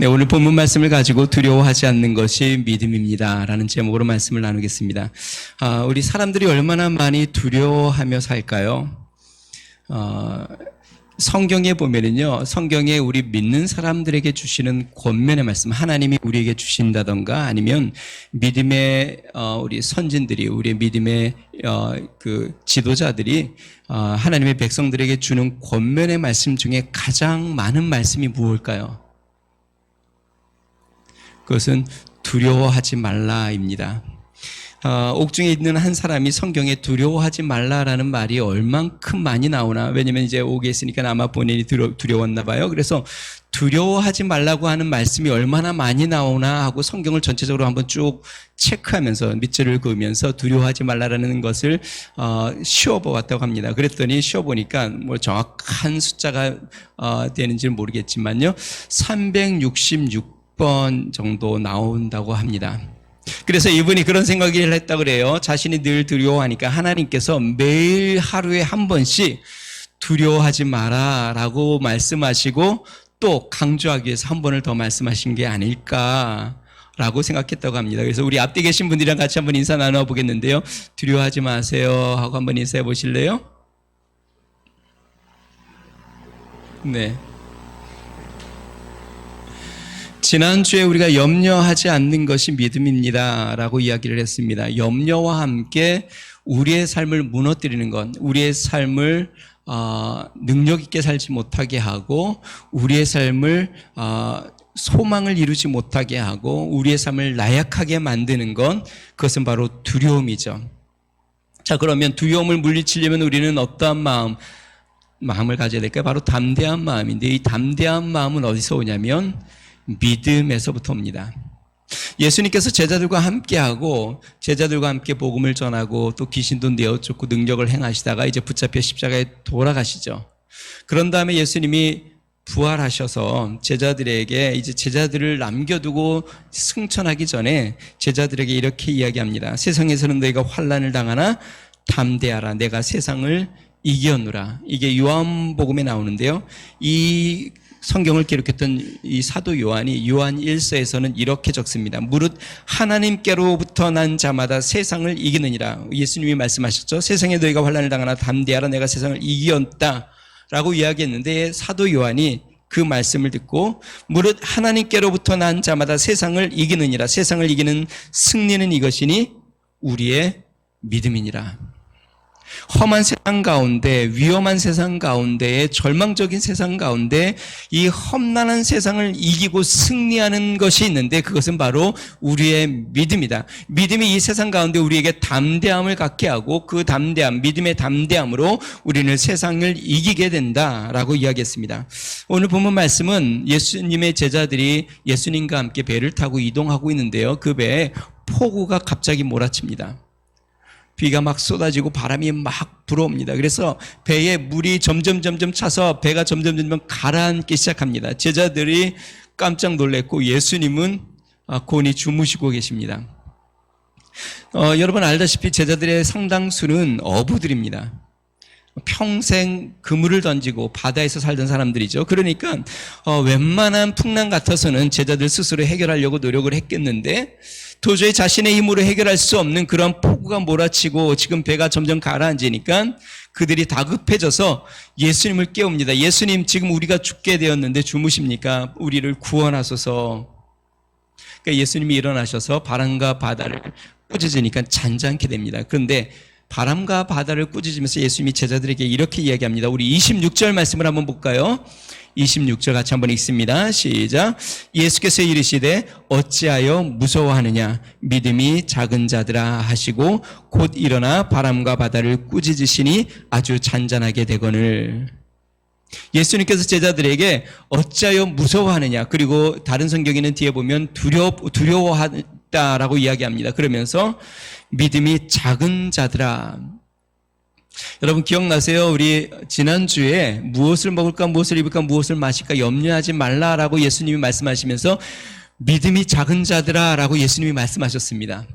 네, 오늘 본문 말씀을 가지고 두려워하지 않는 것이 믿음입니다 라는 제목으로 말씀을 나누겠습니다. 우리 사람들이 얼마나 많이 두려워하며 살까요? 성경에 보면은요, 성경에 우리 믿는 사람들에게 주시는 권면의 말씀, 하나님이 우리에게 주신다던가 아니면 믿음의 우리 선진들이, 우리 믿음의 그 지도자들이 하나님의 백성들에게 주는 권면의 말씀 중에 가장 많은 말씀이 무엇일까요? 그것은 두려워하지 말라입니다. 옥중에 있는 한 사람이 성경에 두려워하지 말라라는 말이 얼만큼 많이 나오나, 왜냐면 이제 옥에 있으니까 아마 본인이 두려웠나 봐요. 그래서 두려워하지 말라고 하는 말씀이 얼마나 많이 나오나 하고 성경을 전체적으로 한번 쭉 체크하면서 밑줄을 그으면서 두려워하지 말라라는 것을 쉬어보았다고 합니다. 그랬더니 쉬어보니까 뭐 정확한 숫자가 되는지는 모르겠지만요, 366번 정도 나온다고 합니다. 그래서 이분이 그런 생각을 했다고 그래요. 자신이 늘 두려워하니까 하나님께서 매일 하루에 한 번씩 두려워하지 마라 라고 말씀하시고 또 강조하기 위해서 한 번을 더 말씀하신 게 아닐까라고 생각했다고 합니다. 그래서 우리 앞뒤 계신 분들이랑 같이 한번 인사 나눠보겠는데요. 두려워하지 마세요 하고 한번 인사해 보실래요? 네. 지난주에 우리가 염려하지 않는 것이 믿음입니다 라고 이야기를 했습니다. 염려와 함께 우리의 삶을 무너뜨리는 것, 우리의 삶을 능력 있게 살지 못하게 하고 우리의 삶을 소망을 이루지 못하게 하고 우리의 삶을 나약하게 만드는 것, 그것은 바로 두려움이죠. 자, 그러면 두려움을 물리치려면 우리는 어떠한 마음을 가져야 될까요? 바로 담대한 마음인데, 이 담대한 마음은 어디서 오냐면 믿음에서부터 옵니다. 예수님께서 제자들과 함께 복음을 전하고 또 귀신도 내어쫓고 능력을 행하시다가 이제 붙잡혀 십자가에 돌아가시죠. 그런 다음에 예수님이 부활하셔서 제자들에게, 이제 제자들을 남겨두고 승천하기 전에 제자들에게 이렇게 이야기합니다. 세상에서는 너희가 환난을 당하나 담대하라, 내가 세상을 이겼노라. 이게 요한복음에 나오는데요, 이 성경을 기록했던 이 사도 요한이 요한 1서에서는 이렇게 적습니다. 무릇 하나님께로부터 난 자마다 세상을 이기느니라. 예수님이 말씀하셨죠. 세상에 너희가 환난을 당하나 담대하라, 내가 세상을 이겼다 라고 이야기했는데, 사도 요한이 그 말씀을 듣고 무릇 하나님께로부터 난 자마다 세상을 이기느니라, 세상을 이기는 승리는 이것이니 우리의 믿음이니라. 험한 세상 가운데, 위험한 세상 가운데, 절망적인 세상 가운데 이 험난한 세상을 이기고 승리하는 것이 있는데, 그것은 바로 우리의 믿음이다. 믿음이 이 세상 가운데 우리에게 담대함을 갖게 하고 그 담대함, 믿음의 담대함으로 우리는 세상을 이기게 된다라고 이야기했습니다. 오늘 본문 말씀은 예수님의 제자들이 예수님과 함께 배를 타고 이동하고 있는데요, 그 배에 폭우가 갑자기 몰아칩니다. 비가 막 쏟아지고 바람이 막 불어옵니다. 그래서 배에 물이 점점 차서 배가 점점 가라앉기 시작합니다. 제자들이 깜짝 놀랐고 예수님은 곤히 주무시고 계십니다. 여러분 알다시피 제자들의 상당수는 어부들입니다. 평생 그물을 던지고 바다에서 살던 사람들이죠. 그러니까 웬만한 풍랑 같아서는 제자들 스스로 해결하려고 노력을 했겠는데, 도저히 자신의 힘으로 해결할 수 없는 그런 폭우가 몰아치고 지금 배가 점점 가라앉으니까 그들이 다급해져서 예수님을 깨웁니다. 예수님, 지금 우리가 죽게 되었는데 주무십니까? 우리를 구원하소서. 그러니까 예수님이 일어나셔서 바람과 바다를 꾸짖으니까 잔잔케 됩니다. 그런데 바람과 바다를 꾸짖으면서 예수님이 제자들에게 이렇게 이야기합니다. 우리 26절 말씀을 한번 볼까요? 26절 같이 한번 읽습니다. 시작. 예수께서 이르시되 어찌하여 무서워하느냐, 믿음이 작은 자들아 하시고 곧 일어나 바람과 바다를 꾸짖으시니 아주 잔잔하게 되거늘. 예수님께서 제자들에게 어찌하여 무서워하느냐, 그리고 다른 성경에는 뒤에 보면 두려워하다라고 이야기합니다. 그러면서 믿음이 작은 자들아. 여러분 기억나세요? 우리 지난주에 무엇을 먹을까, 무엇을 입을까, 무엇을 마실까 염려하지 말라라고 예수님이 말씀하시면서 믿음이 작은 자들아 라고 예수님이 말씀하셨습니다.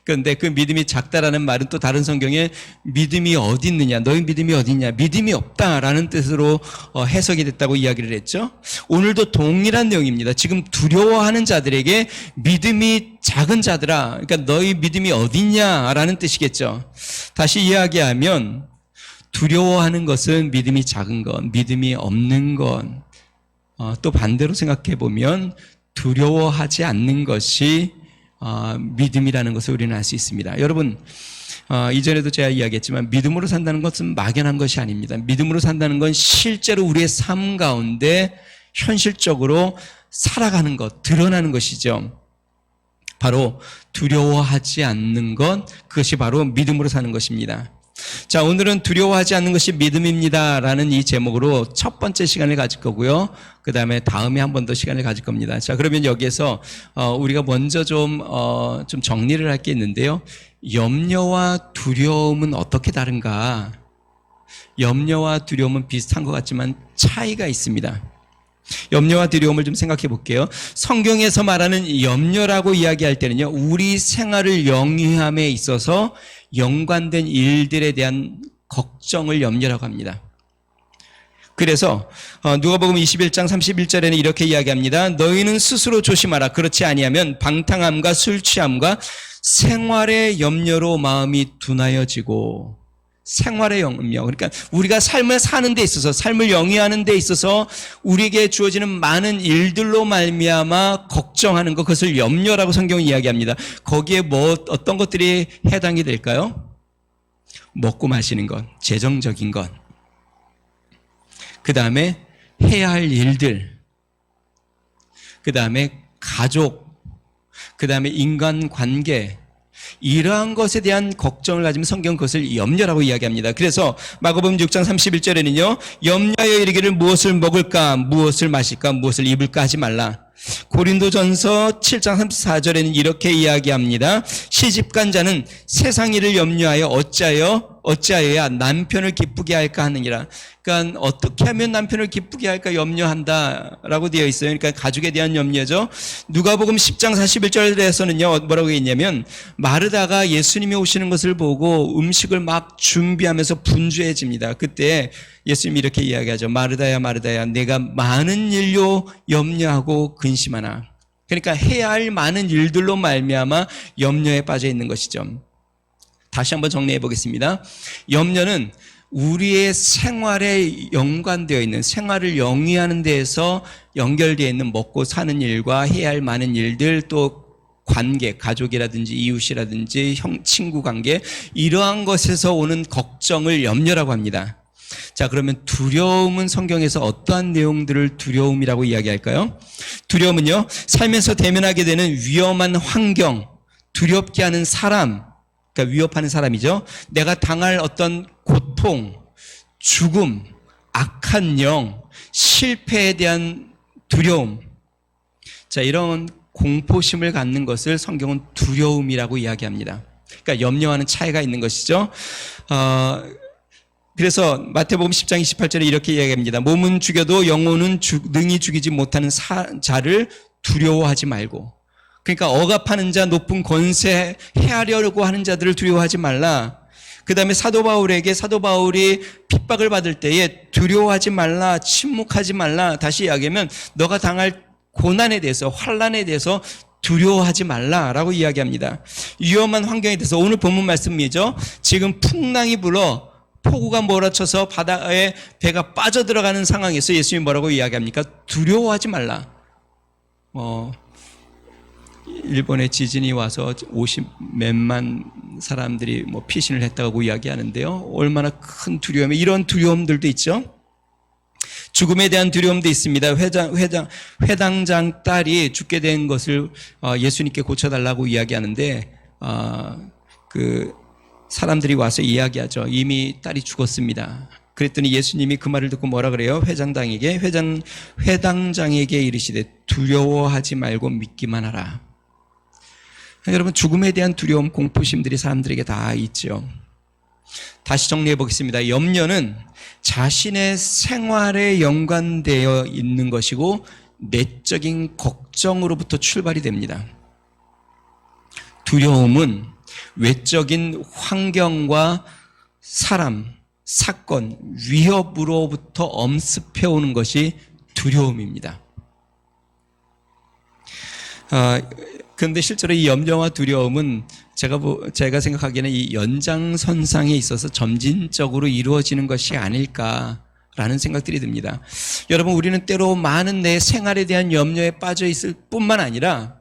그런데 그 믿음이 작다라는 말은 또 다른 성경에 믿음이 어디 있느냐, 너희 믿음이 어디 있냐, 믿음이 없다라는 뜻으로 해석이 됐다고 이야기를 했죠. 오늘도 동일한 내용입니다. 지금 두려워하는 자들에게 믿음이 작은 자들아, 그러니까 너희 믿음이 어디 있냐라는 뜻이겠죠. 다시 이야기하면 두려워하는 것은 믿음이 작은 것, 믿음이 없는 것. 또 반대로 생각해 보면 두려워하지 않는 것이 믿음이라는 것을 우리는 알 수 있습니다. 여러분, 이전에도 제가 이야기했지만 믿음으로 산다는 것은 막연한 것이 아닙니다. 믿음으로 산다는 건 실제로 우리의 삶 가운데 현실적으로 살아가는 것, 드러나는 것이죠. 바로 두려워하지 않는 것, 그것이 바로 믿음으로 사는 것입니다. 자, 오늘은 두려워하지 않는 것이 믿음입니다 라는 이 제목으로 첫 번째 시간을 가질 거고요. 그 다음에 다음에 한 번 더 시간을 가질 겁니다. 자, 그러면 여기에서 우리가 먼저 좀 정리를 할 게 있는데요. 염려와 두려움은 어떻게 다른가? 염려와 두려움은 비슷한 것 같지만 차이가 있습니다. 염려와 두려움을 좀 생각해 볼게요. 성경에서 말하는 염려라고 이야기할 때는요, 우리 생활을 영위함에 있어서 연관된 일들에 대한 걱정을 염려라고 합니다. 그래서 누가복음 21장 31절에는 이렇게 이야기합니다. 너희는 스스로 조심하라. 그렇지 아니하면 방탕함과 술 취함과 생활의 염려로 마음이 둔하여지고. 생활의 염려, 그러니까 우리가 삶을 사는 데 있어서, 삶을 영위하는 데 있어서 우리에게 주어지는 많은 일들로 말미암아 걱정하는 것, 그것을 염려라고 성경은 이야기합니다. 거기에 어떤 것들이 해당이 될까요? 먹고 마시는 것, 재정적인 것, 그 다음에 해야 할 일들, 그 다음에 가족, 그 다음에 인간관계, 이러한 것에 대한 걱정을 가지면 성경은 그것을 염려라고 이야기합니다. 그래서 마가복음 6장 31절에는요, 염려하여 이르기를 무엇을 먹을까, 무엇을 마실까, 무엇을 입을까 하지 말라. 고린도전서 7장 34절에는 이렇게 이야기합니다. 시집간 자는 세상 일을 염려하여 어찌하여야 남편을 기쁘게 할까 하느니라. 그러니까 어떻게 하면 남편을 기쁘게 할까 염려한다라고 되어 있어요. 그러니까 가족에 대한 염려죠. 누가복음 10장 41절에서는요, 뭐라고 했냐면 마르다가 예수님이 오시는 것을 보고 음식을 막 준비하면서 분주해집니다. 그때 예수님이 이렇게 이야기하죠. 마르다야 마르다야, 내가 많은 일로 염려하고 근심하나. 그러니까 해야 할 많은 일들로 말미암아 염려에 빠져 있는 것이죠. 다시 한번 정리해 보겠습니다. 염려는 우리의 생활에 연관되어 있는, 생활을 영위하는 데에서 연결되어 있는 먹고 사는 일과 해야 할 많은 일들, 또 관계, 가족이라든지 이웃이라든지 친구 관계, 이러한 것에서 오는 걱정을 염려라고 합니다. 자, 그러면 두려움은 성경에서 어떠한 내용들을 두려움이라고 이야기할까요? 두려움은요, 삶에서 대면하게 되는 위험한 환경, 두렵게 하는 사람, 그러니까 위협하는 사람이죠. 내가 당할 어떤 고통, 죽음, 악한 영, 실패에 대한 두려움. 자, 이런 공포심을 갖는 것을 성경은 두려움이라고 이야기합니다. 그러니까 염려와는 차이가 있는 것이죠. 그래서 마태복음 10장 28절에 이렇게 이야기합니다. 몸은 죽여도 영혼은 능히 죽이지 못하는 자를 두려워하지 말고. 그러니까 억압하는 자, 높은 권세, 해하려고 하는 자들을 두려워하지 말라. 그 다음에 사도 바울이 핍박을 받을 때에 두려워하지 말라, 침묵하지 말라. 다시 이야기하면 너가 당할 고난에 대해서, 환난에 대해서 두려워하지 말라라고 이야기합니다. 위험한 환경에 대해서 오늘 본문 말씀이죠. 지금 풍랑이 불어 폭우가 몰아쳐서 바다에 배가 빠져들어가는 상황에서 예수님이 뭐라고 이야기합니까? 두려워하지 말라. 일본에 지진이 와서 50몇만 사람들이 피신을 했다고 이야기하는데요. 얼마나 큰 두려움이, 이런 두려움들도 있죠. 죽음에 대한 두려움도 있습니다. 회당장 딸이 죽게 된 것을 예수님께 고쳐달라고 이야기하는데 사람들이 와서 이야기하죠. 이미 딸이 죽었습니다. 그랬더니 예수님이 그 말을 듣고 뭐라 그래요? 회당장에게 이르시되 두려워하지 말고 믿기만 하라. 여러분, 죽음에 대한 두려움, 공포심들이 사람들에게 다 있죠. 다시 정리해 보겠습니다. 염려는 자신의 생활에 연관되어 있는 것이고 내적인 걱정으로부터 출발이 됩니다. 두려움은 외적인 환경과 사람, 사건, 위협으로부터 엄습해오는 것이 두려움입니다. 그런데 실제로 이 염려와 두려움은 제가 생각하기에는 이 연장선상에 있어서 점진적으로 이루어지는 것이 아닐까라는 생각들이 듭니다. 여러분, 우리는 때로 많은 내 생활에 대한 염려에 빠져 있을 뿐만 아니라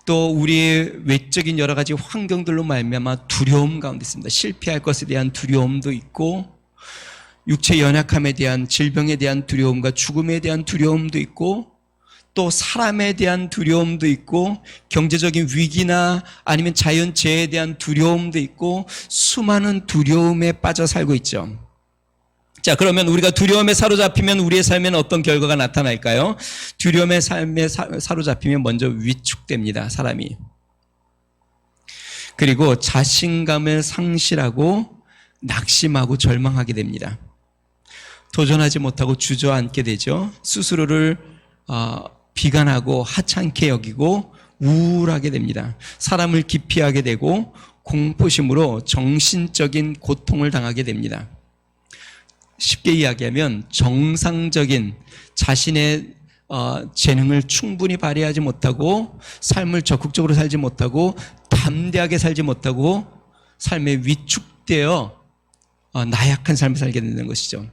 또 우리의 외적인 여러 가지 환경들로 말미암아 두려움 가운데 있습니다. 실패할 것에 대한 두려움도 있고, 육체 연약함에 대한, 질병에 대한 두려움과 죽음에 대한 두려움도 있고, 또 사람에 대한 두려움도 있고, 경제적인 위기나 아니면 자연재해에 대한 두려움도 있고, 수많은 두려움에 빠져 살고 있죠. 자, 그러면 우리가 두려움에 사로잡히면 우리의 삶에는 어떤 결과가 나타날까요? 두려움의 삶에 사로잡히면 먼저 위축됩니다, 사람이. 그리고 자신감을 상실하고 낙심하고 절망하게 됩니다. 도전하지 못하고 주저앉게 되죠. 스스로를 비관하고 하찮게 여기고 우울하게 됩니다. 사람을 기피하게 되고 공포심으로 정신적인 고통을 당하게 됩니다. 쉽게 이야기하면 정상적인 자신의 재능을 충분히 발휘하지 못하고, 삶을 적극적으로 살지 못하고, 담대하게 살지 못하고, 삶에 위축되어 나약한 삶을 살게 되는 것이죠.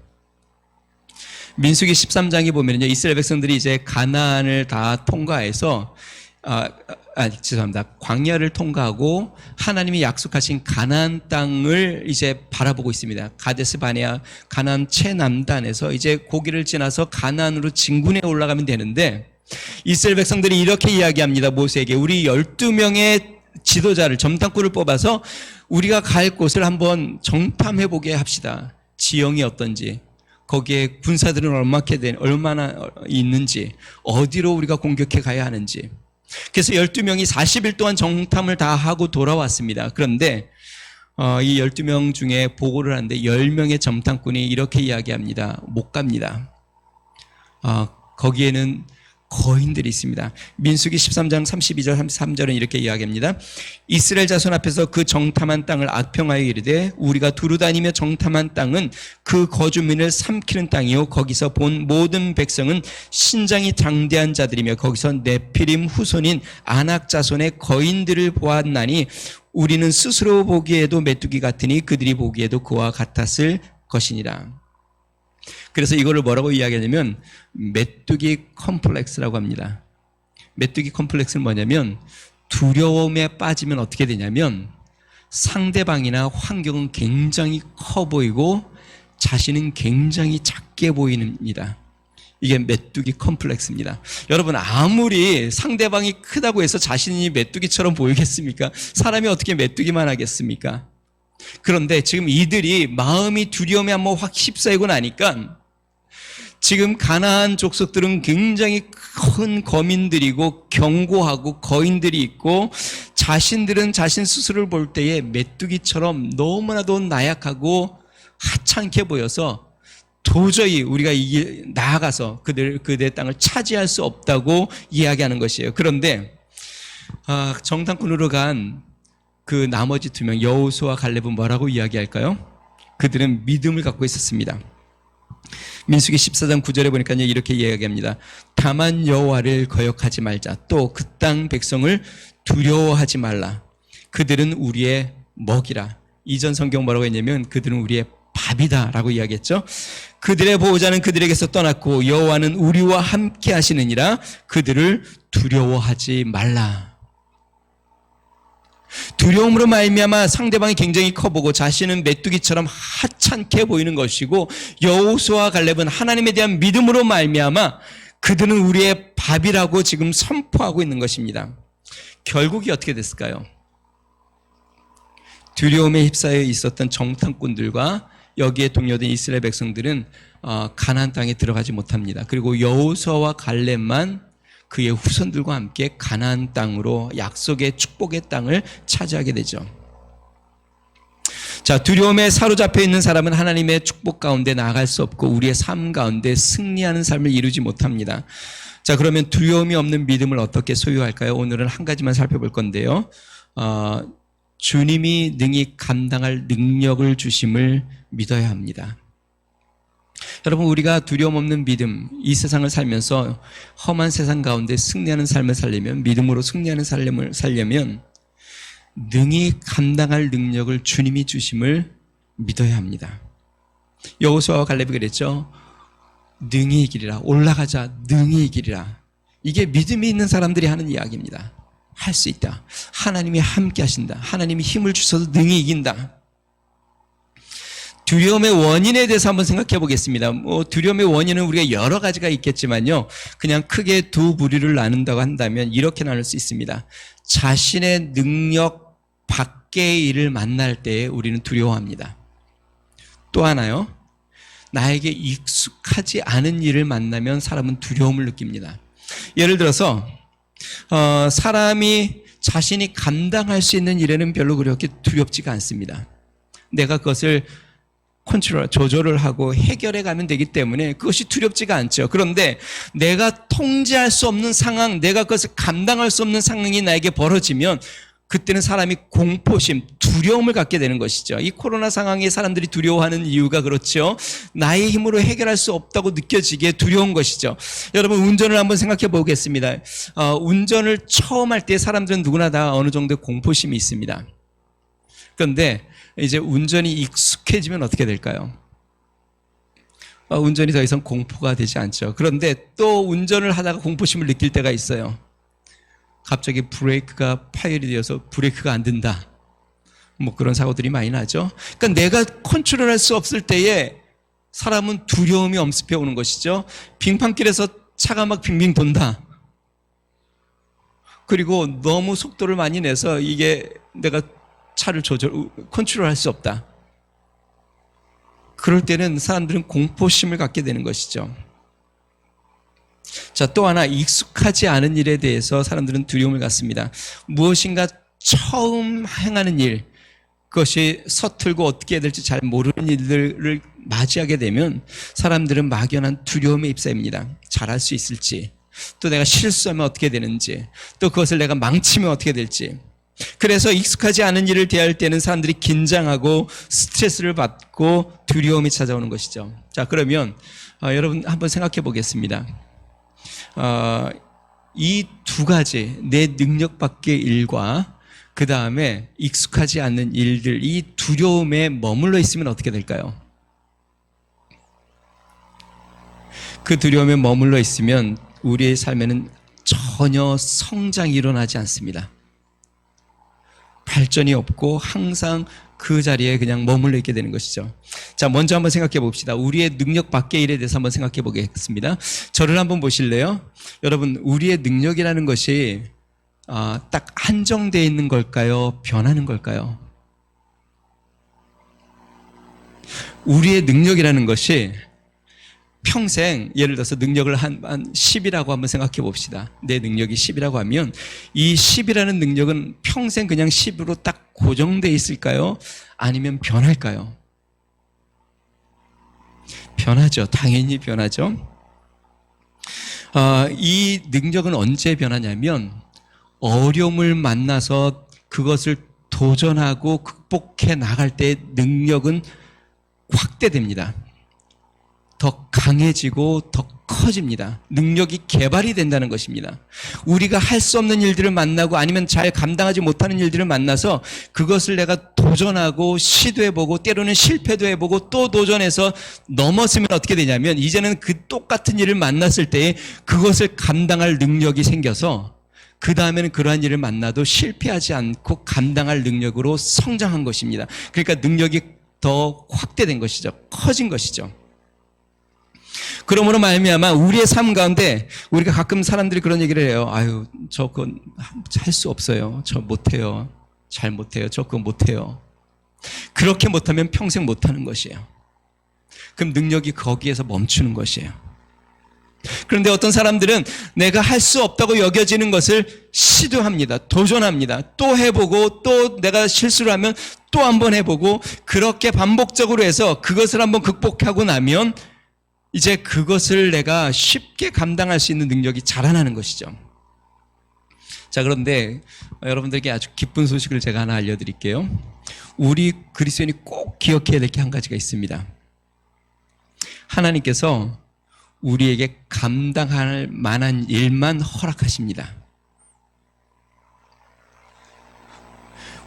민수기 13장에 보면요, 이스라엘 백성들이 이제 가나안을 다 통과해서 광야를 통과하고 하나님이 약속하신 가나안 땅을 이제 바라보고 있습니다. 가데스 바네아 가나안 최남단에서 이제 고기를 지나서 가나안으로 진군해 올라가면 되는데, 이스라엘 백성들이 이렇게 이야기합니다. 모세에게 우리 12명의 지도자를, 점탐꾼을 뽑아서 우리가 갈 곳을 한번 정탐해 보게 합시다. 지형이 어떤지, 거기에 군사들은 얼마나 있는지, 어디로 우리가 공격해 가야 하는지. 그래서 12명이 40일 동안 정탐을 다 하고 돌아왔습니다. 그런데 이 12명 중에 보고를 하는데 10명의 점탐꾼이 이렇게 이야기합니다. 못 갑니다. 거기에는 거인들이 있습니다. 민수기 13장 32절 33절은 이렇게 이야기합니다. 이스라엘 자손 앞에서 그 정탐한 땅을 악평하여 이르되 우리가 두루다니며 정탐한 땅은 그 거주민을 삼키는 땅이요 거기서 본 모든 백성은 신장이 장대한 자들이며 거기서 네피림 후손인 아낙 자손의 거인들을 보았나니 우리는 스스로 보기에도 메뚜기 같으니 그들이 보기에도 그와 같았을 것이니라. 그래서 이거를 뭐라고 이야기하냐면 메뚜기 컴플렉스라고 합니다. 메뚜기 컴플렉스는 뭐냐면, 두려움에 빠지면 어떻게 되냐면 상대방이나 환경은 굉장히 커 보이고 자신은 굉장히 작게 보이는입니다. 이게 메뚜기 컴플렉스입니다. 여러분, 아무리 상대방이 크다고 해서 자신이 메뚜기처럼 보이겠습니까? 사람이 어떻게 메뚜기만 하겠습니까? 그런데 지금 이들이 마음이 두려움에 한번 확 휩싸이고 나니까 지금 가나안 족속들은 굉장히 큰 거민들이고 견고하고 거인들이 있고, 자신들은 자신 스스로를 볼 때에 메뚜기처럼 너무나도 나약하고 하찮게 보여서 도저히 우리가 나아가서 그들의 땅을 차지할 수 없다고 이야기하는 것이에요. 그런데 정탐꾼으로 간 그 나머지 2명 여호수아 갈렙은 뭐라고 이야기할까요? 그들은 믿음을 갖고 있었습니다. 민수기 14장 9절에 보니까 이렇게 이야기합니다. 다만 여호와를 거역하지 말자. 또 그 땅 백성을 두려워하지 말라. 그들은 우리의 먹이라. 이전 성경 뭐라고 했냐면 그들은 우리의 밥이다 라고 이야기했죠. 그들의 보호자는 그들에게서 떠났고 여호와는 우리와 함께 하시느니라. 그들을 두려워하지 말라. 두려움으로 말미암아 상대방이 굉장히 커보고 자신은 메뚜기처럼 하찮게 보이는 것이고, 여호수아와 갈렙은 하나님에 대한 믿음으로 말미암아 그들은 우리의 밥이라고 지금 선포하고 있는 것입니다. 결국이 어떻게 됐을까요? 두려움에 휩싸여 있었던 정탐꾼들과 여기에 동료된 이스라엘 백성들은 가나안 땅에 들어가지 못합니다. 그리고 여호수아와 갈렙만 그의 후손들과 함께 가나안 땅으로, 약속의 축복의 땅을 차지하게 되죠. 자, 두려움에 사로잡혀 있는 사람은 하나님의 축복 가운데 나아갈 수 없고 우리의 삶 가운데 승리하는 삶을 이루지 못합니다. 자, 그러면 두려움이 없는 믿음을 어떻게 소유할까요? 오늘은 한 가지만 살펴볼 건데요. 주님이 능히 감당할 능력을 주심을 믿어야 합니다. 여러분, 우리가 두려움 없는 믿음, 이 세상을 살면서 험한 세상 가운데 승리하는 삶을 살려면, 믿음으로 승리하는 삶을 살려면 능히 감당할 능력을 주님이 주심을 믿어야 합니다. 여호수아와 갈렙이 그랬죠. 능히 이기리라. 올라가자. 능히 이기리라. 이게 믿음이 있는 사람들이 하는 이야기입니다. 할 수 있다. 하나님이 함께 하신다. 하나님이 힘을 주셔서 능히 이긴다. 두려움의 원인에 대해서 한번 생각해 보겠습니다. 두려움의 원인은 우리가 여러 가지가 있겠지만요. 그냥 크게 두 부류를 나눈다고 한다면 이렇게 나눌 수 있습니다. 자신의 능력 밖의 일을 만날 때 우리는 두려워합니다. 또 하나요. 나에게 익숙하지 않은 일을 만나면 사람은 두려움을 느낍니다. 예를 들어서 사람이 자신이 감당할 수 있는 일에는 별로 그렇게 두렵지가 않습니다. 내가 그것을 조절을 하고 해결해 가면 되기 때문에 그것이 두렵지가 않죠. 그런데 내가 통제할 수 없는 상황, 내가 그것을 감당할 수 없는 상황이 나에게 벌어지면 그때는 사람이 공포심, 두려움을 갖게 되는 것이죠. 이 코로나 상황에 사람들이 두려워하는 이유가 그렇죠. 나의 힘으로 해결할 수 없다고 느껴지기에 두려운 것이죠. 여러분, 운전을 한번 생각해 보겠습니다. 운전을 처음 할 때 사람들은 누구나 다 어느 정도의 공포심이 있습니다. 그런데 이제 운전이 익숙해지면 어떻게 될까요? 운전이 더 이상 공포가 되지 않죠. 그런데 또 운전을 하다가 공포심을 느낄 때가 있어요. 갑자기 브레이크가 파열이 되어서 브레이크가 안 된다. 그런 사고들이 많이 나죠. 그러니까 내가 컨트롤할 수 없을 때에 사람은 두려움이 엄습해 오는 것이죠. 빙판길에서 차가 막 빙빙 돈다. 그리고 너무 속도를 많이 내서 이게 내가 차를 컨트롤할 수 없다. 그럴 때는 사람들은 공포심을 갖게 되는 것이죠. 자, 또 하나, 익숙하지 않은 일에 대해서 사람들은 두려움을 갖습니다. 무엇인가 처음 행하는 일, 그것이 서툴고 어떻게 해야 될지 잘 모르는 일들을 맞이하게 되면 사람들은 막연한 두려움에 휩싸입니다. 잘할 수 있을지, 또 내가 실수하면 어떻게 되는지, 또 그것을 내가 망치면 어떻게 될지. 그래서 익숙하지 않은 일을 대할 때는 사람들이 긴장하고 스트레스를 받고 두려움이 찾아오는 것이죠. 자, 그러면 여러분 한번 생각해 보겠습니다. 이 두 가지, 내 능력 밖의 일과 그 다음에 익숙하지 않는 일들, 이 두려움에 머물러 있으면 어떻게 될까요? 그 두려움에 머물러 있으면 우리의 삶에는 전혀 성장이 일어나지 않습니다. 발전이 없고 항상 그 자리에 그냥 머물러 있게 되는 것이죠. 자, 먼저 한번 생각해 봅시다. 우리의 능력 밖의 일에 대해서 한번 생각해 보겠습니다. 저를 한번 보실래요? 여러분, 우리의 능력이라는 것이 딱 한정되어 있는 걸까요? 변하는 걸까요? 우리의 능력이라는 것이 평생, 예를 들어서 능력을 한 10이라고 한번 생각해 봅시다. 내 능력이 10이라고 하면 이 10이라는 능력은 평생 그냥 10으로 딱 고정되어 있을까요? 아니면 변할까요? 변하죠. 당연히 변하죠. 이 능력은 언제 변하냐면 어려움을 만나서 그것을 도전하고 극복해 나갈 때 능력은 확대됩니다. 더 강해지고 더 커집니다. 능력이 개발이 된다는 것입니다. 우리가 할 수 없는 일들을 만나고 아니면 잘 감당하지 못하는 일들을 만나서 그것을 내가 도전하고 시도해보고 때로는 실패도 해보고 또 도전해서 넘었으면 어떻게 되냐면 이제는 그 똑같은 일을 만났을 때에 그것을 감당할 능력이 생겨서 그 다음에는 그러한 일을 만나도 실패하지 않고 감당할 능력으로 성장한 것입니다. 그러니까 능력이 더 확대된 것이죠. 커진 것이죠. 그러므로 말미암아 우리의 삶 가운데 우리가 가끔 사람들이 그런 얘기를 해요. 아유, 저 그건 할 수 없어요. 저 못해요. 잘 못해요. 저 그건 못해요. 그렇게 못하면 평생 못하는 것이에요. 그럼 능력이 거기에서 멈추는 것이에요. 그런데 어떤 사람들은 내가 할 수 없다고 여겨지는 것을 시도합니다. 도전합니다. 또 해보고 또 내가 실수를 하면 또 한번 해보고 그렇게 반복적으로 해서 그것을 한번 극복하고 나면 이제 그것을 내가 쉽게 감당할 수 있는 능력이 자라나는 것이죠. 자, 그런데 여러분들에게 아주 기쁜 소식을 제가 하나 알려드릴게요. 우리 그리스도인이 꼭 기억해야 될 게 한 가지가 있습니다. 하나님께서 우리에게 감당할 만한 일만 허락하십니다.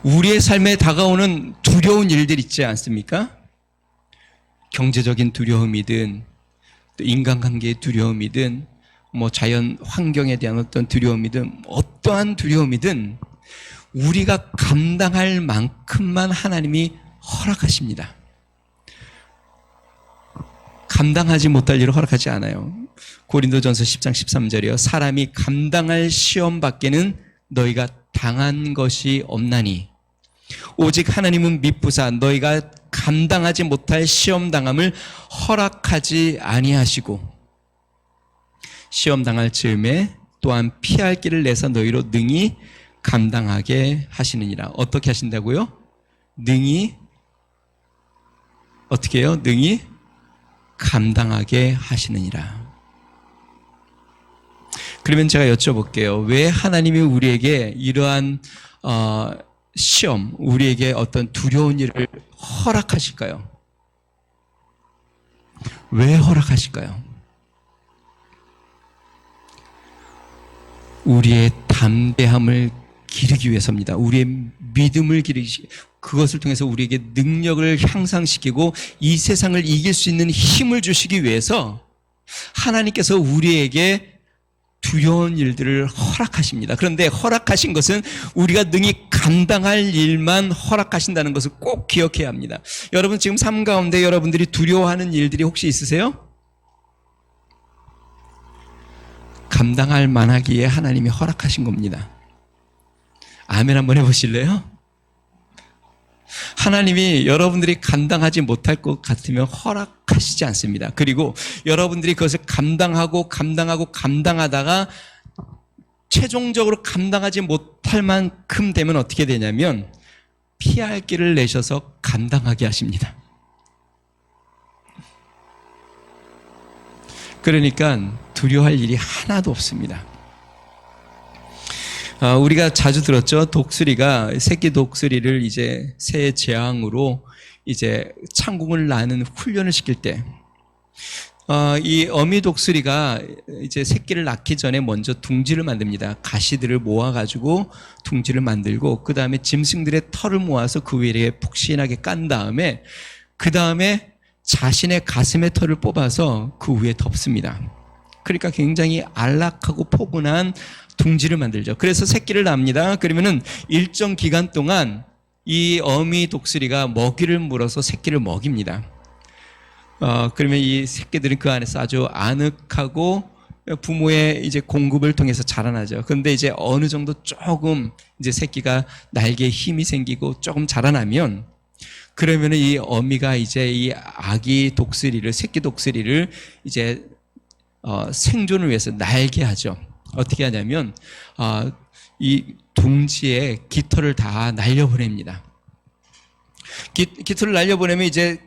우리의 삶에 다가오는 두려운 일들 있지 않습니까? 경제적인 두려움이든 또 인간관계의 두려움이든 뭐 자연 환경에 대한 어떤 두려움이든 어떠한 두려움이든 우리가 감당할 만큼만 하나님이 허락하십니다. 감당하지 못할 일을 허락하지 않아요. 고린도전서 10장 13절이요. 사람이 감당할 시험 밖에는 너희가 당한 것이 없나니 오직 하나님은 미쁘사 너희가 감당하지 못할 시험 당함을 허락하지 아니하시고 시험 당할 즈음에 또한 피할 길을 내서 너희로 능히 감당하게 하시느니라. 어떻게 하신다고요? 능히 어떻게 해요? 능히 감당하게 하시느니라. 그러면 제가 여쭤볼게요. 왜 하나님이 우리에게 이러한 시험, 우리에게 어떤 두려운 일을 허락하실까요? 왜 허락하실까요? 우리의 담대함을 기르기 위해서입니다. 우리의 믿음을 기르기, 그것을 통해서 우리에게 능력을 향상시키고 이 세상을 이길 수 있는 힘을 주시기 위해서 하나님께서 우리에게 두려운 일들을 허락하십니다. 그런데 허락하신 것은 우리가 능히 감당할 일만 허락하신다는 것을 꼭 기억해야 합니다. 여러분 지금 삶 가운데 여러분들이 두려워하는 일들이 혹시 있으세요? 감당할 만하기에 하나님이 허락하신 겁니다. 아멘 한번 해보실래요? 하나님이 여러분들이 감당하지 못할 것 같으면 허락하시지 않습니다. 그리고 여러분들이 그것을 감당하다가 최종적으로 감당하지 못할 만큼 되면 어떻게 되냐면 피할 길을 내셔서 감당하게 하십니다. 그러니까 두려워할 일이 하나도 없습니다. 우리가 자주 들었죠. 독수리가 새끼 독수리를 이제 새 재앙으로 이제 창궁을 나는 훈련을 시킬 때, 이 어미 독수리가 이제 새끼를 낳기 전에 먼저 둥지를 만듭니다. 가시들을 모아가지고 둥지를 만들고 그 다음에 짐승들의 털을 모아서 그 위에 푹신하게 깐 다음에 그 다음에 자신의 가슴의 털을 뽑아서 그 위에 덮습니다. 그러니까 굉장히 안락하고 포근한 둥지를 만들죠. 그래서 새끼를 낳습니다. 그러면은 일정 기간 동안 이 어미 독수리가 먹이를 물어서 새끼를 먹입니다. 그러면 이 새끼들은 그 안에서 아주 아늑하고 부모의 이제 공급을 통해서 자라나죠. 그런데 이제 어느 정도 조금 이제 새끼가 날개에 힘이 생기고 조금 자라나면 그러면은 이 어미가 이제 이 아기 독수리를, 새끼 독수리를 이제 생존을 위해서 날게 하죠. 어떻게 하냐면 이 둥지에 깃털을 다 날려보냅니다. 깃털을 날려보내면 이제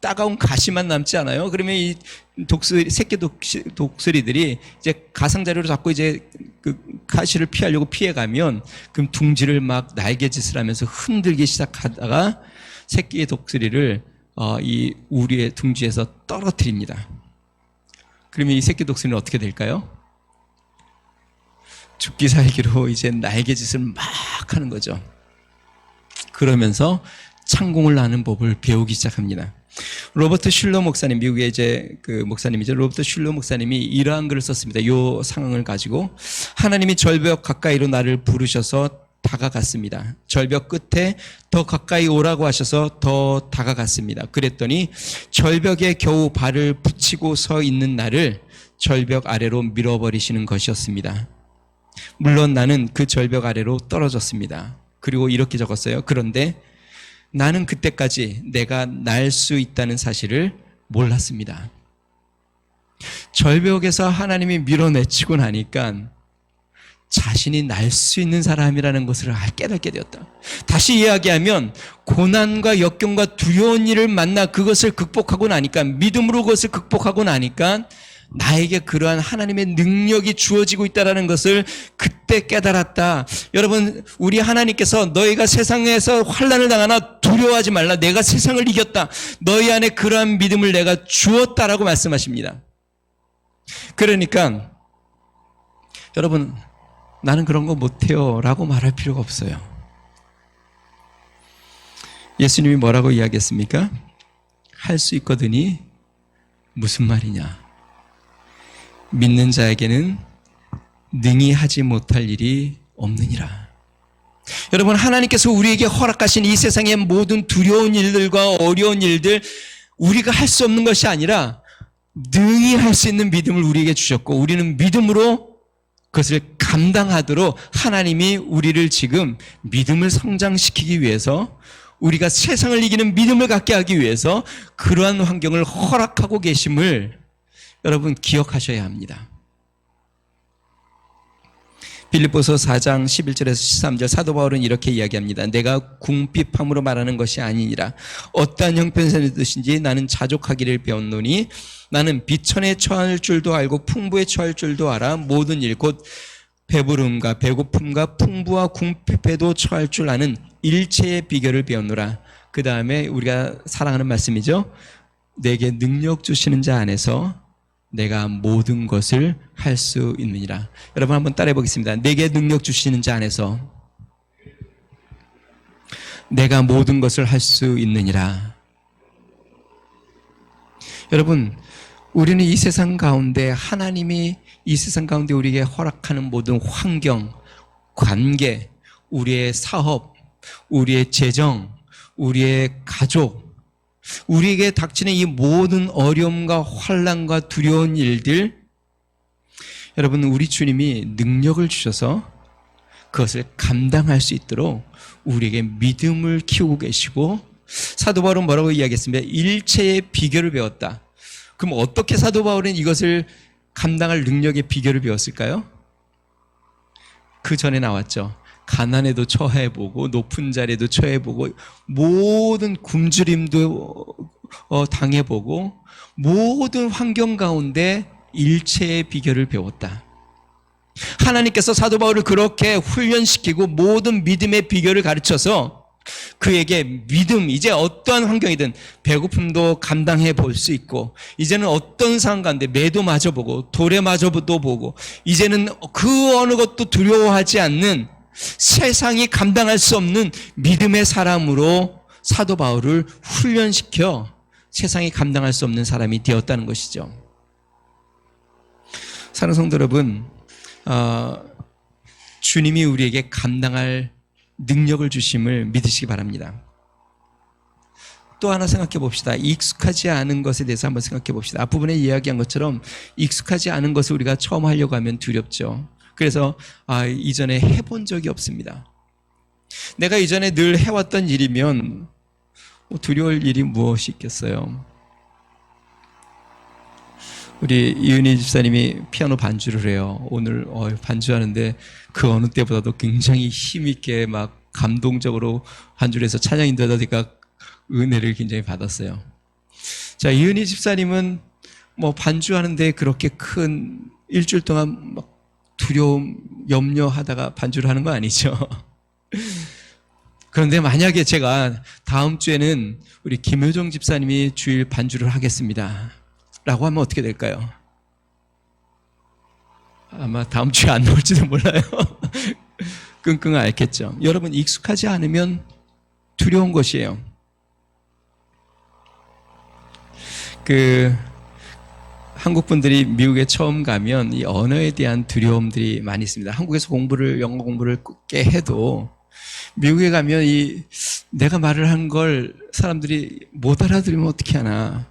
따가운 가시만 남지 않아요. 그러면 이 새끼 독수리들이 이제 가상자리로 잡고 이제 그 가시를 피하려고 피해가면 그럼 둥지를 막 날개짓을 하면서 흔들기 시작하다가 새끼의 독수리를 이 우리의 둥지에서 떨어뜨립니다. 그러면 이 새끼 독수리는 어떻게 될까요? 죽기 살기로 이제 날개짓을 막 하는 거죠. 그러면서 창공을 나는 법을 배우기 시작합니다. 로버트 슐러 목사님, 미국의 이제 그 목사님이죠. 로버트 슐러 목사님이 이러한 글을 썼습니다. 이 상황을 가지고 하나님이 절벽 가까이로 나를 부르셔서 다가갔습니다. 절벽 끝에 더 가까이 오라고 하셔서 더 다가갔습니다. 그랬더니 절벽에 겨우 발을 붙이고 서 있는 나를 절벽 아래로 밀어버리시는 것이었습니다. 물론 나는 그 절벽 아래로 떨어졌습니다. 그리고 이렇게 적었어요. 그런데 나는 그때까지 내가 날 수 있다는 사실을 몰랐습니다. 절벽에서 하나님이 밀어내치고 나니까 자신이 날 수 있는 사람이라는 것을 깨닫게 되었다. 다시 이야기하면 고난과 역경과 두려운 일을 만나 그것을 극복하고 나니까, 믿음으로 그것을 극복하고 나니까 나에게 그러한 하나님의 능력이 주어지고 있다는 것을 그때 깨달았다. 여러분, 우리 하나님께서 너희가 세상에서 환난을 당하나 두려워하지 말라. 내가 세상을 이겼다. 너희 안에 그러한 믿음을 내가 주었다라고 말씀하십니다. 그러니까 여러분, 나는 그런 거 못해요 라고 말할 필요가 없어요. 예수님이 뭐라고 이야기했습니까? 할 수 있거든이 무슨 말이냐? 믿는 자에게는 능히 하지 못할 일이 없느니라. 여러분, 하나님께서 우리에게 허락하신 이 세상의 모든 두려운 일들과 어려운 일들, 우리가 할 수 없는 것이 아니라 능히 할 수 있는 믿음을 우리에게 주셨고, 우리는 믿음으로 그것을 감당하도록 하나님이 우리를 지금 믿음을 성장시키기 위해서, 우리가 세상을 이기는 믿음을 갖게 하기 위해서 그러한 환경을 허락하고 계심을 여러분 기억하셔야 합니다. 빌립보서 4장 11절에서 13절 사도 바울은 이렇게 이야기합니다. 내가 궁핍함으로 말하는 것이 아니니라. 어떠한 형편이든지 나는 자족하기를 배웠노니 나는 비천에 처할 줄도 알고 풍부에 처할 줄도 알아. 모든 일 곧 배부름과 배고픔과 풍부와 궁핍에도 처할 줄 아는 일체의 비결을 배웠노라. 그 다음에 우리가 사랑하는 말씀이죠. 내게 능력 주시는 자 안에서 내가 모든 것을 할 수 있느니라. 여러분 한번 따라해 보겠습니다. 내게 능력 주시는 자 안에서 내가 모든 것을 할 수 있느니라. 여러분, 우리는 이 세상 가운데 하나님이 이 세상 가운데 우리에게 허락하는 모든 환경, 관계, 우리의 사업, 우리의 재정, 우리의 가족, 우리에게 닥치는 이 모든 어려움과 환난과 두려운 일들, 여러분, 우리 주님이 능력을 주셔서 그것을 감당할 수 있도록 우리에게 믿음을 키우고 계시고, 사도 바울은 뭐라고 이야기했습니까? 일체의 비결을 배웠다. 그럼 어떻게 사도 바울은 이것을 감당할 능력의 비결을 배웠을까요? 그 전에 나왔죠. 가난에도 처해보고 높은 자리에도 처해보고 모든 굶주림도 당해보고 모든 환경 가운데 일체의 비결을 배웠다. 하나님께서 사도 바울을 그렇게 훈련시키고 모든 믿음의 비결을 가르쳐서 그에게 믿음, 이제 어떠한 환경이든 배고픔도 감당해 볼 수 있고, 이제는 어떤 상황 가운데 매도 맞아보고 돌에 맞아도 보고, 이제는 그 어느 것도 두려워하지 않는, 세상이 감당할 수 없는 믿음의 사람으로 사도 바울을 훈련시켜 세상이 감당할 수 없는 사람이 되었다는 것이죠. 사랑하는 성도 여러분, 주님이 우리에게 감당할 능력을 주심을 믿으시기 바랍니다. 또 하나 생각해 봅시다. 익숙하지 않은 것에 대해서 한번 생각해 봅시다. 앞부분에 이야기한 것처럼 익숙하지 않은 것을 우리가 처음 하려고 하면 두렵죠. 그래서 이전에 해본 적이 없습니다. 내가 이전에 늘 해왔던 일이면 두려울 일이 무엇이 있겠어요? 우리 이은희 집사님이 피아노 반주를 해요. 오늘 반주하는데 그 어느 때보다도 굉장히 힘있게 막 감동적으로 반주를 해서 찬양 인도하다니까 은혜를 굉장히 받았어요. 자, 이은희 집사님은 뭐 반주하는데 그렇게 큰 일주일 동안 막 두려움, 염려하다가 반주를 하는 거 아니죠. 그런데 만약에 제가 다음 주에는 우리 김효정 집사님이 주일 반주를 하겠습니다 라고 하면 어떻게 될까요? 아마 다음 주에 안 나올지도 몰라요. 끙끙 앓겠죠. 여러분, 익숙하지 않으면 두려운 것이에요. 한국 분들이 미국에 처음 가면 이 언어에 대한 두려움들이 많이 있습니다. 한국에서 영어 공부를 꽤 해도 미국에 가면 내가 말을 한 걸 사람들이 못 알아들으면 어떻게 하나,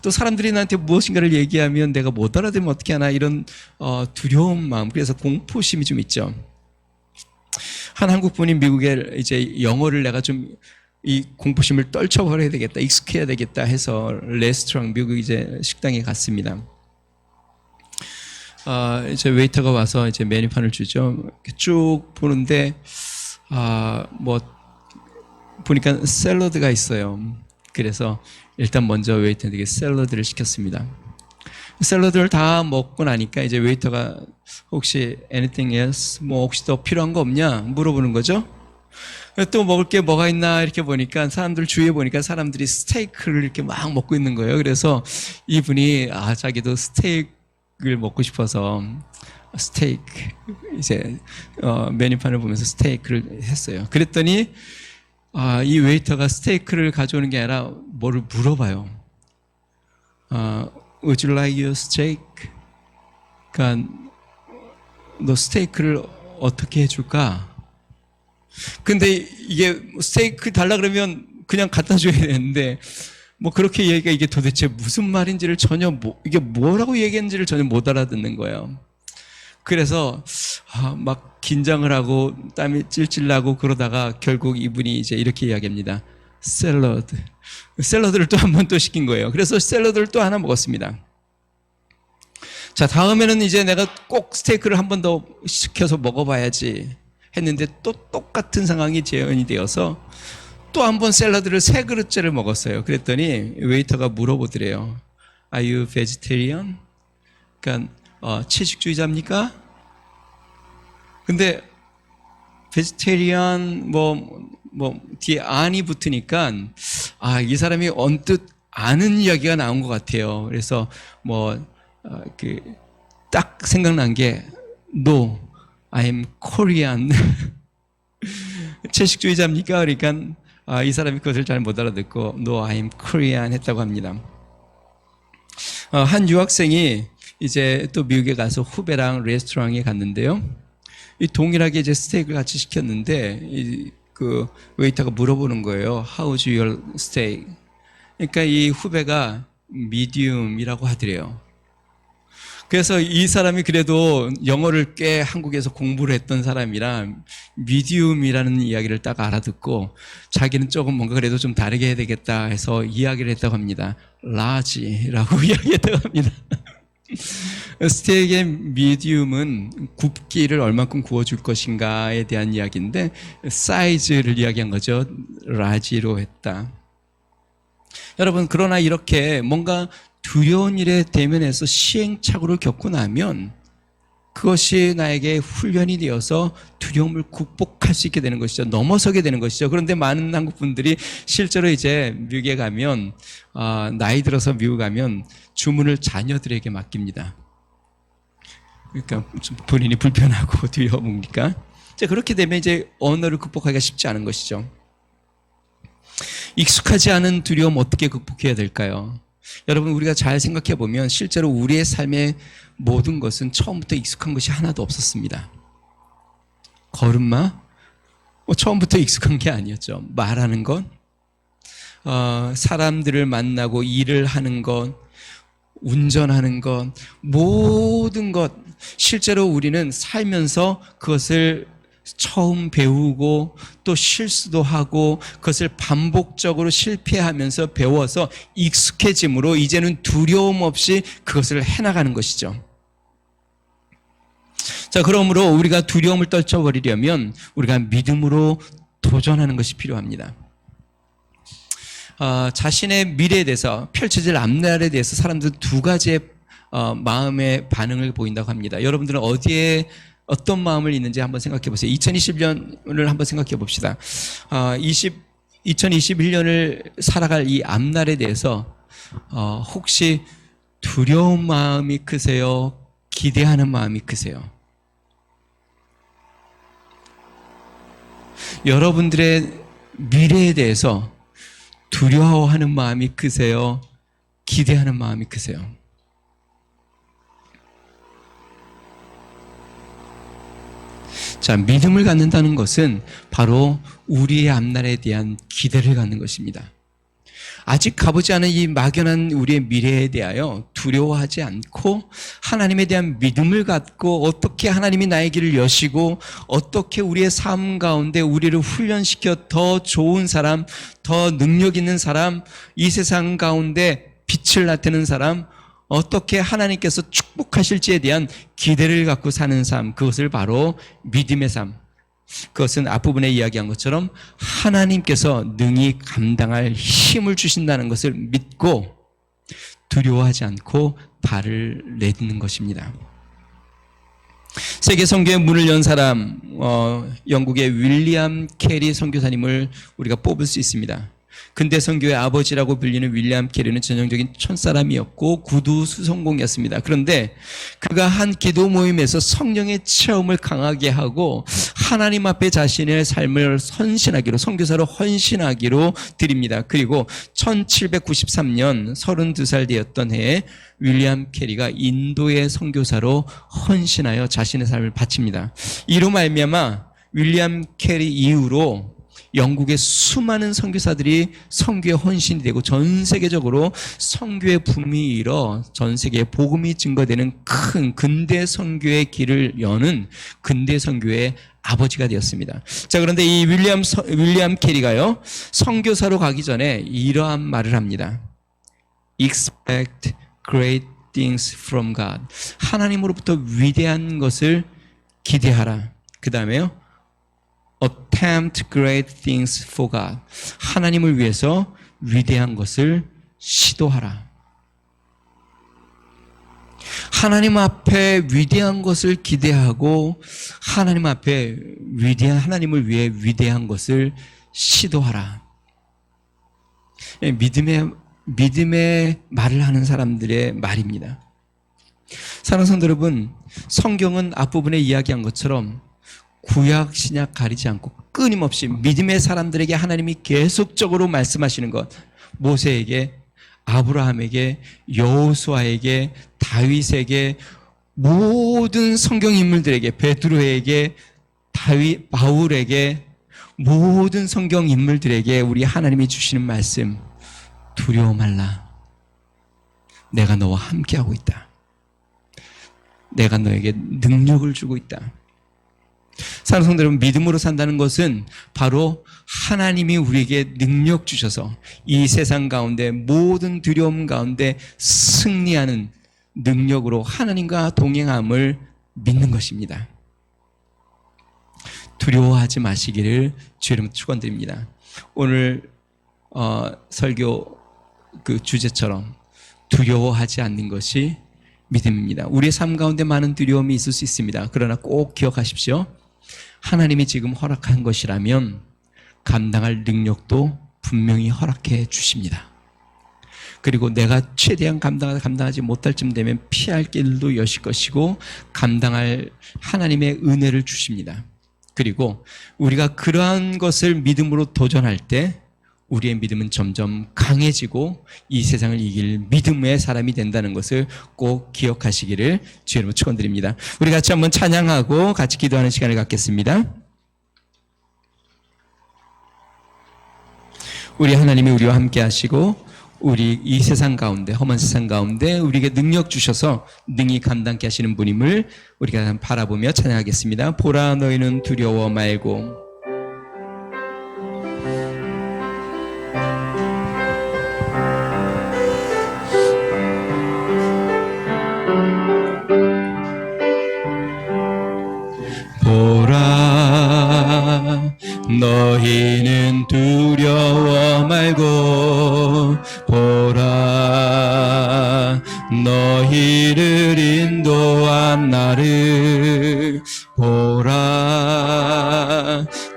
또 사람들이 나한테 무엇인가를 얘기하면 내가 못 알아들으면 어떻게 하나, 이런 두려운 마음, 그래서 공포심이 좀 있죠. 한 한국 분이 미국에 이제 영어를 내가 좀 이 공포심을 떨쳐버려야 되겠다, 익숙해야 되겠다 해서 레스토랑, 미국 이제 식당에 갔습니다. 이제 웨이터가 와서 이제 메뉴판을 주죠. 쭉 보는데 뭐 보니까 샐러드가 있어요. 그래서 일단 먼저 웨이터에게 샐러드를 시켰습니다. 샐러드를 다 먹고 나니까 이제 웨이터가 혹시 anything else? 뭐 혹시 더 필요한 거 없냐? 물어보는 거죠. 또 먹을 게 뭐가 있나 이렇게 보니까 사람들 주위에 보니까 사람들이 스테이크를 이렇게 막 먹고 있는 거예요. 그래서 이분이 자기도 스테이크를 먹고 싶어서 스테이크 이제 메뉴판을 보면서 스테이크를 했어요. 그랬더니 이 웨이터가 스테이크를 가져오는 게 아니라 뭐를 물어봐요. Would you like your steak? 그러니까 너 스테이크를 어떻게 해줄까? 근데 이게 스테이크 달라 그러면 그냥 갖다 줘야 되는데 뭐 그렇게 얘기가 이게 도대체 무슨 말인지를 전혀 이게 뭐라고 얘기했는지를 전혀 못 알아듣는 거예요. 그래서 막 긴장을 하고 땀이 찔찔 나고 그러다가 결국 이분이 이제 이렇게 이야기합니다. 샐러드를 또 한 번 또 시킨 거예요. 그래서 샐러드를 또 하나 먹었습니다. 자, 다음에는 이제 내가 꼭 스테이크를 한 번 더 시켜서 먹어봐야지 했는데 또 똑같은 상황이 재현이 되어서 또 한 번 샐러드를 3그릇째를 먹었어요. 그랬더니 웨이터가 물어보더래요. Are you vegetarian? 그러니까 채식주의자입니까? 근데 vegetarian 뭐 뒤에 안이 붙으니까 이 사람이 언뜻 아는 이야기가 나온 것 같아요. 그래서 딱 생각난 게 No, I'm Korean. 채식주의자입니까? 그러니까 이 사람이 그것을 잘 못 알아듣고 No, I'm Korean 했다고 합니다. 한 유학생이 이제 또 미국에 가서 후배랑 레스토랑에 갔는데요. 이 동일하게 이제 스테이크를 같이 시켰는데 그 웨이터가 물어보는 거예요. How's your steak? 그러니까 이 후배가 medium이라고 하더래요. 그래서 이 사람이 그래도 영어를 꽤 한국에서 공부를 했던 사람이라 미디움이라는 이야기를 딱 알아듣고 자기는 조금 뭔가 그래도 좀 다르게 해야 되겠다 해서 이야기를 했다고 합니다. 라지라고 이야기했다고 합니다. 스테이크의 미디움은 굽기를 얼만큼 구워줄 것인가에 대한 이야기인데 사이즈를 이야기한 거죠. 라지로 했다. 여러분, 그러나 이렇게 뭔가 두려운 일에 대면해서 시행착오를 겪고 나면 그것이 나에게 훈련이 되어서 두려움을 극복할 수 있게 되는 것이죠. 넘어서게 되는 것이죠. 그런데 많은 한국 분들이 실제로 이제 미국에 가면 나이 들어서 미국 가면 주문을 자녀들에게 맡깁니다. 그러니까 본인이 불편하고 두려우니까. 그렇게 되면 이제 언어를 극복하기가 쉽지 않은 것이죠. 익숙하지 않은 두려움 어떻게 극복해야 될까요? 여러분, 우리가 잘 생각해 보면 실제로 우리의 삶의 모든 것은 처음부터 익숙한 것이 하나도 없었습니다. 걸음마? 처음부터 익숙한 게 아니었죠. 말하는 것, 사람들을 만나고 일을 하는 것, 운전하는 것, 모든 것, 실제로 우리는 살면서 그것을 처음 배우고 또 실수도 하고 그것을 반복적으로 실패하면서 배워서 익숙해짐으로 이제는 두려움 없이 그것을 해나가는 것이죠. 자, 그러므로 우리가 두려움을 떨쳐버리려면 우리가 믿음으로 도전하는 것이 필요합니다. 자신의 미래에 대해서 펼쳐질 앞날에 대해서 사람들은 2가지의 마음의 반응을 보인다고 합니다. 여러분들은 어떤 마음을 있는지 한번 생각해 보세요. 2021년을 한번 생각해 봅시다. 2021년을 살아갈 이 앞날에 대해서 혹시 두려운 마음이 크세요? 기대하는 마음이 크세요? 여러분들의 미래에 대해서 두려워하는 마음이 크세요? 기대하는 마음이 크세요? 자, 믿음을 갖는다는 것은 바로 우리의 앞날에 대한 기대를 갖는 것입니다. 아직 가보지 않은 이 막연한 우리의 미래에 대하여 두려워하지 않고 하나님에 대한 믿음을 갖고 어떻게 하나님이 나의 길을 여시고 어떻게 우리의 삶 가운데 우리를 훈련시켜 더 좋은 사람, 더 능력 있는 사람, 이 세상 가운데 빛을 나타내는 사람, 어떻게 하나님께서 축복하실지에 대한 기대를 갖고 사는 삶, 그것을 바로 믿음의 삶. 그것은 앞부분에 이야기한 것처럼 하나님께서 능히 감당할 힘을 주신다는 것을 믿고 두려워하지 않고 발을 내딛는 것입니다. 세계 선교의 문을 연 사람, 영국의 윌리엄 캐리 선교사님을 우리가 뽑을 수 있습니다. 근대 선교의 아버지라고 불리는 윌리엄 캐리는 전형적인 촌사람이었고 구두 수성공이었습니다. 그런데 그가 한 기도 모임에서 성령의 체험을 강하게 하고 하나님 앞에 자신의 삶을 헌신하기로, 선교사로 헌신하기로 드립니다. 그리고 1793년 32살 되었던 해에 윌리엄 캐리가 인도의 선교사로 헌신하여 자신의 삶을 바칩니다. 이로 말미암아 윌리엄 캐리 이후로 영국의 수많은 선교사들이 선교에 헌신이 되고 전 세계적으로 선교의 붐이 일어 전 세계에 복음이 증거되는 큰 근대 선교의 길을 여는 근대 선교의 아버지가 되었습니다. 자, 그런데 이 윌리엄 캐리가요, 선교사로 가기 전에 이러한 말을 합니다. Expect great things from God. 하나님으로부터 위대한 것을 기대하라. 그 다음에요, attempt great things for God. 하나님을 위해서 위대한 것을 시도하라. 하나님 앞에 위대한 것을 기대하고 하나님 앞에 하나님을 위해 위대한 것을 시도하라. 믿음의 말을 하는 사람들의 말입니다. 사랑하는 성도 여러분, 성경은 앞부분에 이야기한 것처럼 구약, 신약 가리지 않고 끊임없이 믿음의 사람들에게 하나님이 계속적으로 말씀하시는 것, 모세에게, 아브라함에게, 여호수아에게, 다윗에게, 모든 성경 인물들에게, 베드로에게, 바울에게, 모든 성경 인물들에게 우리 하나님이 주시는 말씀, 두려워 말라. 내가 너와 함께하고 있다. 내가 너에게 능력을 주고 있다. 사랑하는 성도 여러분, 믿음으로 산다는 것은 바로 하나님이 우리에게 능력 주셔서 이 세상 가운데 모든 두려움 가운데 승리하는 능력으로 하나님과 동행함을 믿는 것입니다. 두려워하지 마시기를 주의 이름으로 축원드립니다. 오늘 설교 그 주제처럼 두려워하지 않는 것이 믿음입니다. 우리의 삶 가운데 많은 두려움이 있을 수 있습니다. 그러나 꼭 기억하십시오. 하나님이 지금 허락한 것이라면 감당할 능력도 분명히 허락해 주십니다. 그리고 내가 최대한 감당하지 못할 쯤 되면 피할 길도 여실 것이고 감당할 하나님의 은혜를 주십니다. 그리고 우리가 그러한 것을 믿음으로 도전할 때 우리의 믿음은 점점 강해지고 이 세상을 이길 믿음의 사람이 된다는 것을 꼭 기억하시기를 주의 이름으로 축원드립니다. 우리 같이 한번 찬양하고 같이 기도하는 시간을 갖겠습니다. 우리 하나님이 우리와 함께 하시고 우리 이 세상 가운데, 험한 세상 가운데 우리에게 능력 주셔서 능히 감당케 하시는 분임을 우리가 바라보며 찬양하겠습니다. 보라, 너희는 두려워 말고. 보라, 너희는 두려워 말고. 보라, 너희를 인도한 나를. 보라,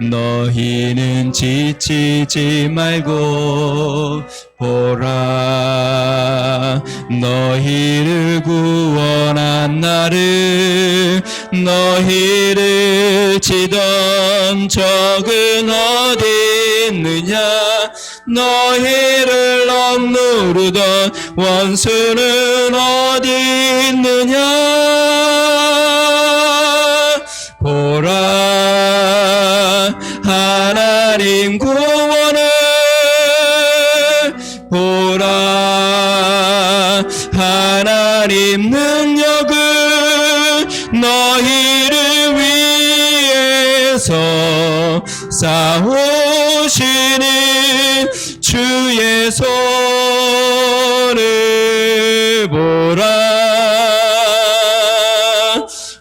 너희는 지치지 말고. 보라, 너희를 구원한 나를. 너희를 치던 적은 어디 있느냐. 너희를 억누르던 원수는 어디 있느냐. 보라, 하나님 구원을. 보라, 하나님 능력을. 너희를 위해서 싸우시는 주의 손을 보라.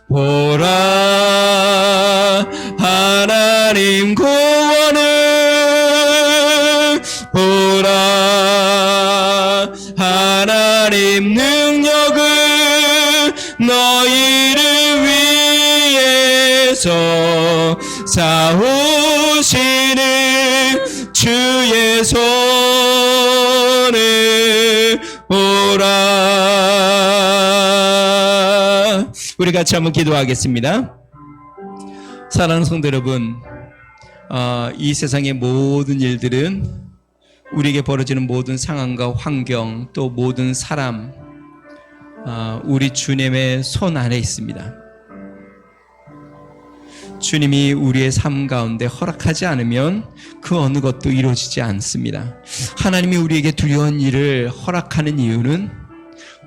보라, 하나님 구원을. 보라, 하나님 능력을. 너희를 위해서 싸우시는 주의 손을 보라. 우리 같이 한번 기도하겠습니다. 사랑하는 성도 여러분, 이 세상의 모든 일들은 우리에게 벌어지는 모든 상황과 환경, 또 모든 사람, 우리 주님의 손 안에 있습니다. 주님이 우리의 삶 가운데 허락하지 않으면 그 어느 것도 이루어지지 않습니다. 하나님이 우리에게 두려운 일을 허락하는 이유는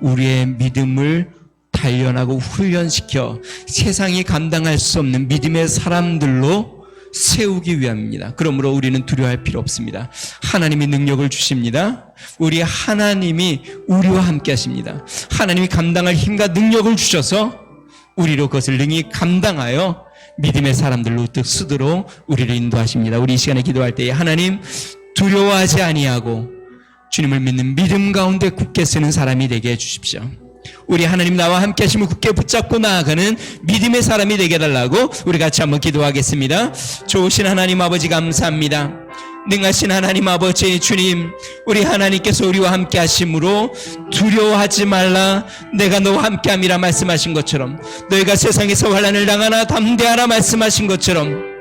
우리의 믿음을 단련하고 훈련시켜 세상이 감당할 수 없는 믿음의 사람들로 세우기 위함입니다. 그러므로 우리는 두려워할 필요 없습니다. 하나님이 능력을 주십니다. 우리 하나님이 우리와 함께 하십니다. 하나님이 감당할 힘과 능력을 주셔서 우리로 그것을 능히 감당하여 믿음의 사람들로 뜻 쓰도록 우리를 인도하십니다. 우리 이 시간에 기도할 때에 하나님, 두려워하지 아니하고 주님을 믿는 믿음 가운데 굳게 서는 사람이 되게 해주십시오. 우리 하나님 나와 함께 하심을 굳게 붙잡고 나아가는 믿음의 사람이 되게 해달라고 우리 같이 한번 기도하겠습니다. 좋으신 하나님 아버지 감사합니다. 능하신 하나님 아버지 주님, 우리 하나님께서 우리와 함께 하심으로 두려워하지 말라, 내가 너와 함께 함이라 말씀하신 것처럼, 너희가 세상에서 환난을 당하나 담대하라 말씀하신 것처럼,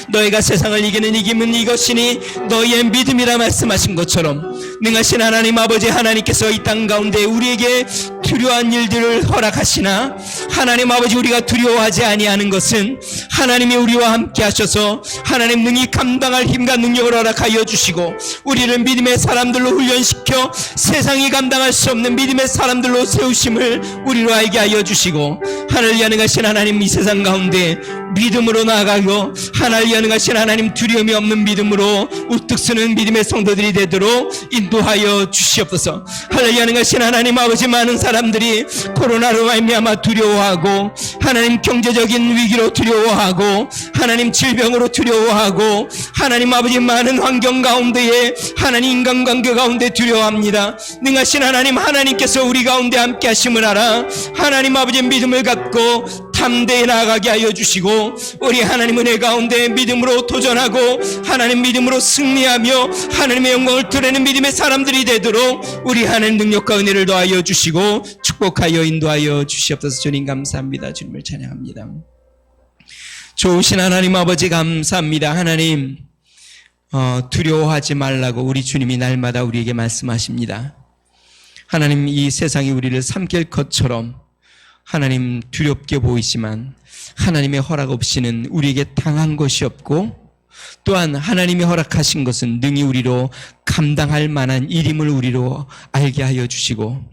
너희가 세상을 이기는 이김은 이것이니 너희의 믿음이라 말씀하신 것처럼, 능하신 하나님 아버지 하나님께서 이 땅 가운데 우리에게 두려워한 일들을 허락하시나 하나님 아버지 우리가 두려워하지 아니하는 것은 하나님이 우리와 함께 하셔서 하나님 능히 감당할 힘과 능력을 허락하여 주시고 우리를 믿음의 사람들로 훈련시켜 세상이 감당할 수 없는 믿음의 사람들로 세우심을 우리로 알게 하여 주시고, 하늘 연능하신 하나님 이 세상 가운데 믿음으로 나아가고 하나님 연능하신 하나님 두려움이 없는 믿음으로 우뚝 서는 믿음의 성도들이 되도록 인도하여 주시옵소서. 하늘 연능하신 하나님 아버지, 많은 사람들이 코로나로 말미암아 두려워하고 하나님 경제적인 위기로 두려워하고 하나님 질병으로 두려워하고 하나님 아버지 많은 환경 가운데에 하나님 인간관계 가운데 두려워합니다. 능하신 하나님, 하나님께서 우리 가운데 함께 하심을 알아 하나님 아버지 믿음을 갖고 담대히 나아가게 하여 주시고 우리 하나님 은혜 가운데 믿음으로 도전하고 하나님 믿음으로 승리하며 하나님의 영광을 드러내는 믿음의 사람들이 되도록 우리 하나님 능력과 은혜를 더하여 주시고 축복하여 인도하여 주시옵소서. 주님 감사합니다. 주님을 찬양합니다. 좋으신 하나님 아버지 감사합니다. 하나님, 두려워하지 말라고 우리 주님이 날마다 우리에게 말씀하십니다. 하나님, 이 세상이 우리를 삼킬 것처럼 하나님 두렵게 보이지만 하나님의 허락 없이는 우리에게 당한 것이 없고, 또한 하나님이 허락하신 것은 능히 우리로 감당할 만한 일임을 우리로 알게 하여 주시고,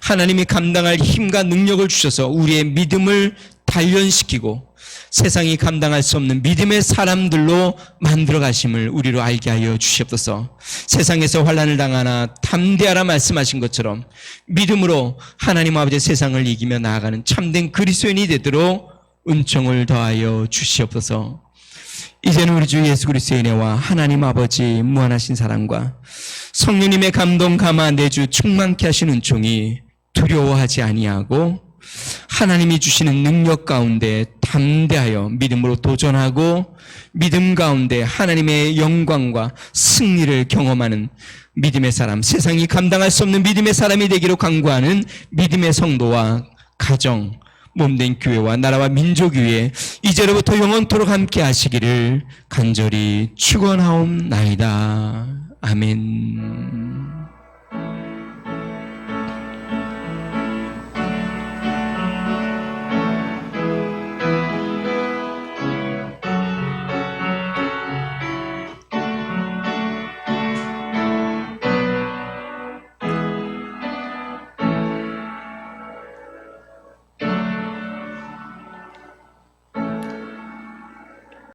하나님이 감당할 힘과 능력을 주셔서 우리의 믿음을 단련시키고 세상이 감당할 수 없는 믿음의 사람들로 만들어 가심을 우리로 알게 하여 주시옵소서. 세상에서 환난을 당하나 담대하라 말씀하신 것처럼 믿음으로 하나님 아버지 세상을 이기며 나아가는 참된 그리스도인이 되도록 은총을 더하여 주시옵소서. 이제는 우리 주 예수 그리스도의 은혜와 하나님 아버지 무한하신 사랑과 성령님의 감동 감화 내주 충만케 하신 은총이 두려워하지 아니하고 하나님이 주시는 능력 가운데 담대하여 믿음으로 도전하고 믿음 가운데 하나님의 영광과 승리를 경험하는 믿음의 사람, 세상이 감당할 수 없는 믿음의 사람이 되기로 간구하는 믿음의 성도와 가정, 몸된 교회와 나라와 민족 위에 이제로부터 영원토록 함께 하시기를 간절히 축원하옵나이다. 아멘.